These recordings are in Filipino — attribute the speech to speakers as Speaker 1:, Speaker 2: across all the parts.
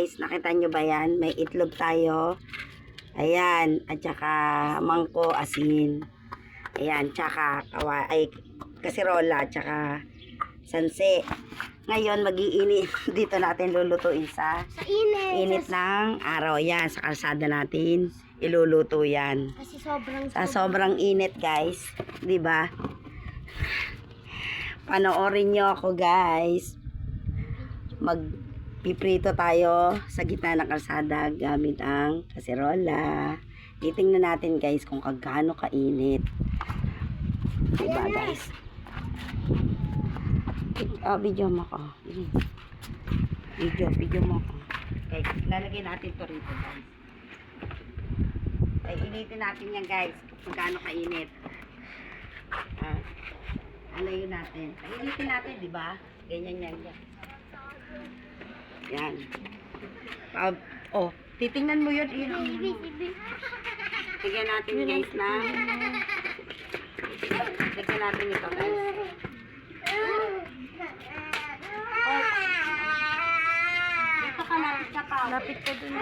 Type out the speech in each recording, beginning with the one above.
Speaker 1: guys, nakita nyo ba yan? May itlog tayo. Ayan, at saka mangko, asin. Ayan, tsaka kasirola, at saka sanse. Ngayon, mag-iinit. Dito natin lulutuin sa init ng araw. Yan, sa kalsada natin iluluto yan.
Speaker 2: Kasi
Speaker 1: sobrang init, guys. 'Di ba? Panoorin nyo ako, guys. Magpiprito tayo sa gitna ng kalsada gamit ang kaserola. Titingnan natin, guys, kung gaano kainit. Diba, guys? Video mo ko. Video mo ko. Okay, lalagay natin to rito, guys. Ay, initin natin yan, guys. Kung gaano kainit. Alayin natin. Initin natin, di ba? Ganyan yan. Yan. Titingnan mo yun. Tignan natin, guys, na. Tignan natin ito, guys. Dito ka, lapit ka pa. Lapit ka dun.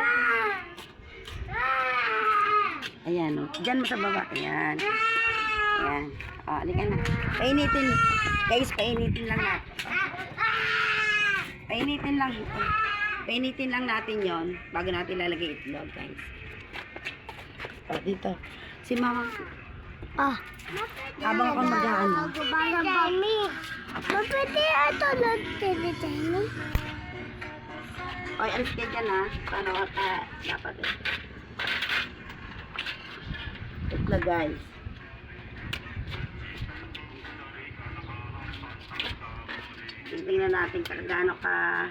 Speaker 1: Ayan, o. Diyan mo sa baba. Ayan. Ayan. Halika na. Painitin. Guys, painitin lang natin. Painitin lang natin yon bago natin lalagay itlog, guys. Dito. Si mama. Habang ako mag-ano.
Speaker 2: Mapwede ito lang tini-tini.
Speaker 1: Oy, alis ka dyan, ha. Paano ka dapat eh. Itlog, guys. Tingnan natin kung gaano ka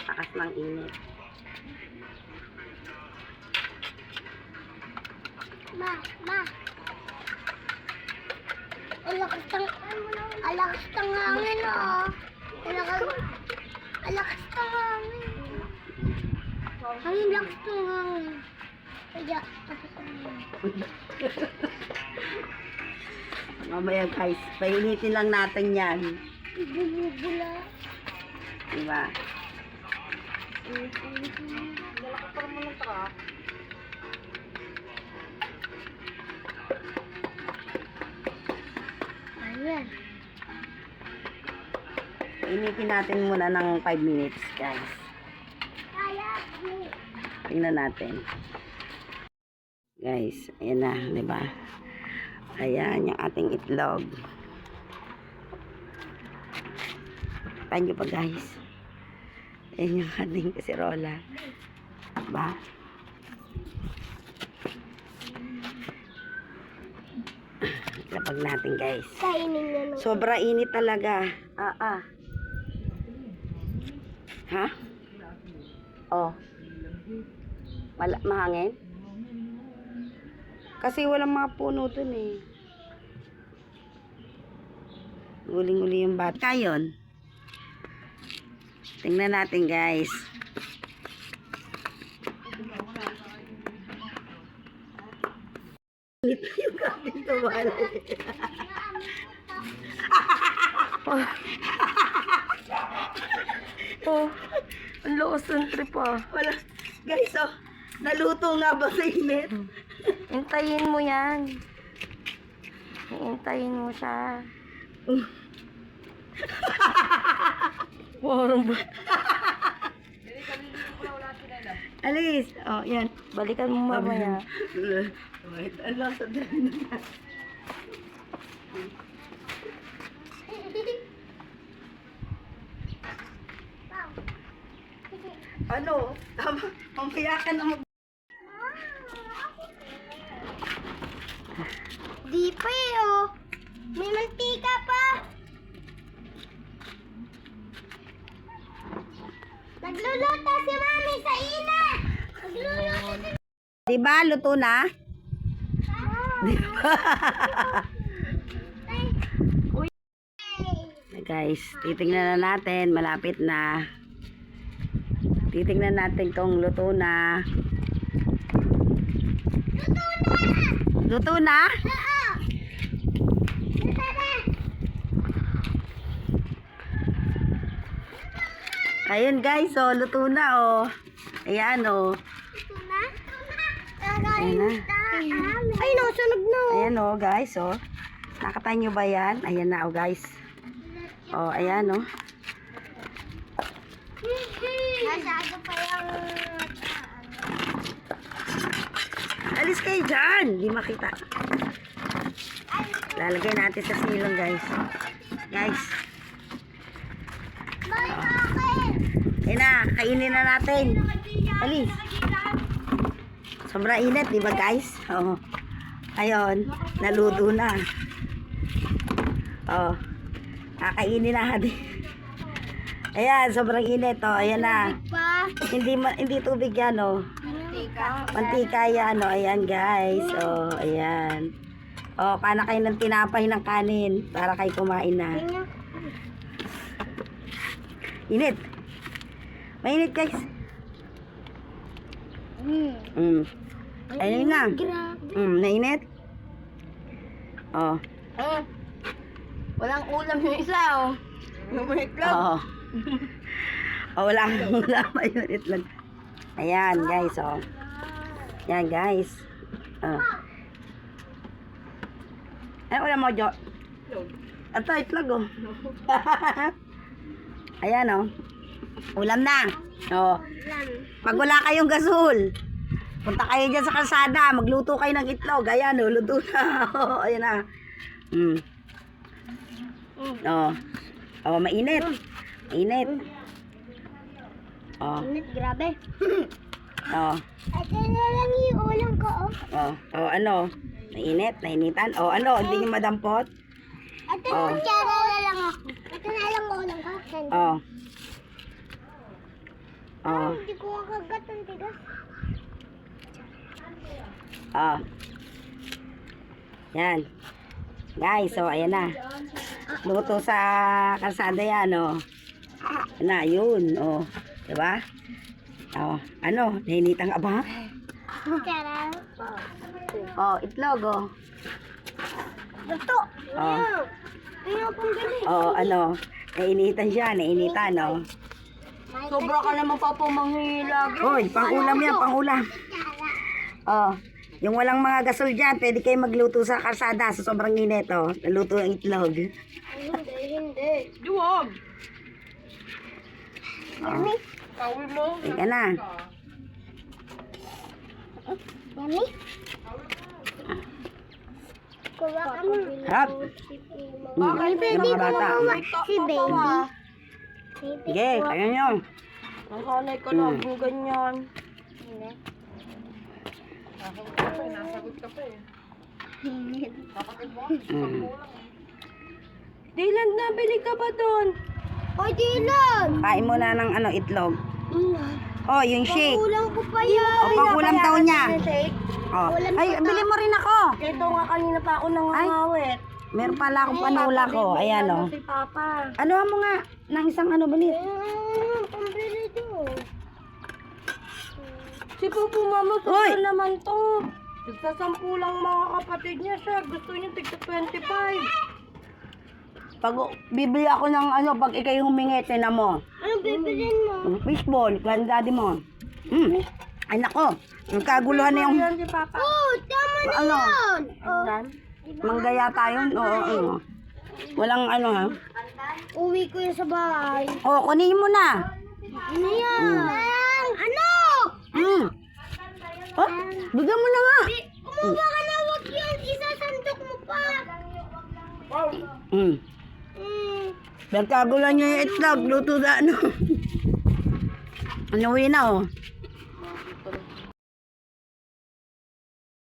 Speaker 1: takas ng init.
Speaker 2: Ma. Alakas ng hangin, oh. Alakas ng hangin. Hangin, lakas ng hangin. Kaya,
Speaker 1: Mamaya, guys, painitin lang natin yan.
Speaker 2: bubula.
Speaker 1: Diba?
Speaker 2: Malakas pa naman ng truck. Ayan.
Speaker 1: Painitin natin muna ng 5 minutes, guys. Tingnan natin. Guys, ayan na, diba? Ayan, yung ating itlog. Tanyo pa, guys. Ayan yung ating kaserola. Diba? Lapag natin, guys.
Speaker 2: Kainin nyo na.
Speaker 1: Sobra init talaga. Ha? Oh. Mahangin? Kasi walang mga puno dun eh. Uling-uli yung bat. Kayon. Tingnan natin, guys. Ito yung kapit ko wala.
Speaker 2: Ang lakas ng trip,
Speaker 1: Wala. Guys, naluto nga ba sa init?
Speaker 2: Hintayin mo yan. Hintayin mo siya. Parang ba?
Speaker 1: Alis. Yan.
Speaker 2: Balikan mo mamaya.
Speaker 1: Wait, alam sa dyan. Ano? Mamaya ka na
Speaker 2: Di pa oh. May mantika pa. Nagluluto si Mami sa init. Nagluluto si
Speaker 1: Diba, luto na? Guys, titingnan na natin. Malapit na. Titingnan natin kung luto na. Luto na? Ayun, guys, luto na, Ayan, oh.
Speaker 2: Ito na?
Speaker 1: Ayan na.
Speaker 2: Ay, nasunog na.
Speaker 1: Ayan, oh, guys, oh. Nakatay nyo ba yan? Ayan na, oh, guys. Oh, ayan, oh.
Speaker 2: Masyado pa yung...
Speaker 1: Alis kayo dyan. Di makita. Lalagay natin sa silong, guys. Guys. Ayan na, kainin na natin. Alis. Sobrang init, di ba, guys? Oo. Ayun, naluto na. Oo. Kakainin na natin. Ayan, sobrang init, oh. Ayan na.
Speaker 2: Pa.
Speaker 1: Hindi tubig yan, oh. Mantika yan, oh. Ayan, guys. Oh, ayan. Oh, kana kayo ng tinapay ng kanin para kayo kumain na. Init. Mainit, guys. Ayun na. Nainit. Oh.
Speaker 2: Walang ulam yung isa, oh. Yung itlog.
Speaker 1: Oo. Oh, wala kang ulam. Ayun, itlog. Ayan, guys, oh. Ayan, guys. Oh. Ay, ulam mo, Jo. Ito, itlog, oh. Ayan, oh. Ulam na. Oh. Pag wala kayong gasol, punta kayo dyan sa kalsada, magluto kayo ng itlog. Ayan, oh, luto na. Oh, ayan na. Oh. Oh, mainit. Mainit. Oh.
Speaker 2: Init, grabe.
Speaker 1: Oh.
Speaker 2: Ito na lang yung ulam ko, oh.
Speaker 1: Oh. Oh, ano? Mainit, nainitan. Oh, ano? Hindi nyo madampot?
Speaker 2: Ito
Speaker 1: Oh.
Speaker 2: na lang ako. Ito na lang ulam ko.
Speaker 1: Oh. Oh.
Speaker 2: Hindi ko makagat ang tigas.
Speaker 1: Oh. Yan. Guys, so ayan na. Luto sa kalsada yan, oh. Na, yun, oh. Diba? Oh, ano? Nainitan ka ba?
Speaker 2: Tara.
Speaker 1: Oh, itlog, oh.
Speaker 2: Ito.
Speaker 1: Oh.
Speaker 2: Ayaw pang galing.
Speaker 1: Oh, ano? Nainitan siya, nainitan, oh.
Speaker 2: Sobra ka naman pa pumanghila.
Speaker 1: Hoy, pang-ulam yan, pang-ulam. Oh, yung walang mga gasol dyan, pwede kayo magluto sa kalsada sa sobrang init, oh. Naluto ng itlog.
Speaker 2: Hindi.
Speaker 3: Duwag!
Speaker 1: Oh,
Speaker 3: Kawin mo.
Speaker 1: teka na.
Speaker 2: Mami? Kuha ka mo.
Speaker 1: Hap. Yung mga bata.
Speaker 2: Si baby.
Speaker 1: Sige, kaya nyo.
Speaker 3: Nasanay ka lang kung ganyan. Nasagot ka pa eh. Dylan, nabili ka ba doon?
Speaker 2: Oy, Dylan!
Speaker 1: Kain mo na ng ano, itlog. Oh, yung shake.
Speaker 2: Ulam ko pa yan.
Speaker 1: Oh, pang-ulam daw niya.
Speaker 3: Shake.
Speaker 1: Oh. Ay, bili mo rin ako.
Speaker 3: Ito nga kanina pa ako nangangawit.
Speaker 1: Meron pala akong panula ko. Ayan, oh.
Speaker 3: Si Papa.
Speaker 1: Ano mo nga, ng isang ano, bilis.
Speaker 2: Pambili doon.
Speaker 3: Si Pupu Mama,
Speaker 1: Uy!
Speaker 3: sobra naman to. Nagsasampu lang mga kapatid niya siya. Gusto niya tigta 25.
Speaker 1: Pag bibili ako ng ano, pag ikay humingi, tinan mo.
Speaker 2: Ano bibilin mo?
Speaker 1: Fishball, clan daddy mo. Ay nako, yung kaguluhan na yung,
Speaker 3: Yan si Papa.
Speaker 2: Oh, tama na
Speaker 1: ano,
Speaker 2: yan. Oh,
Speaker 3: Dan?
Speaker 1: manggaya tayo. Oo, oo. Walang ano ha.
Speaker 2: uwi ko yan sa bahay.
Speaker 1: Oh, kunin mo na.
Speaker 2: Ano yan? Ano?
Speaker 1: Oh, bigyan mo na nga.
Speaker 2: Kumuha ka na, wag yan. Isasandok mo pa.
Speaker 1: Nagkaguluhan niya yung itlog, luto na ano. Ano na oh.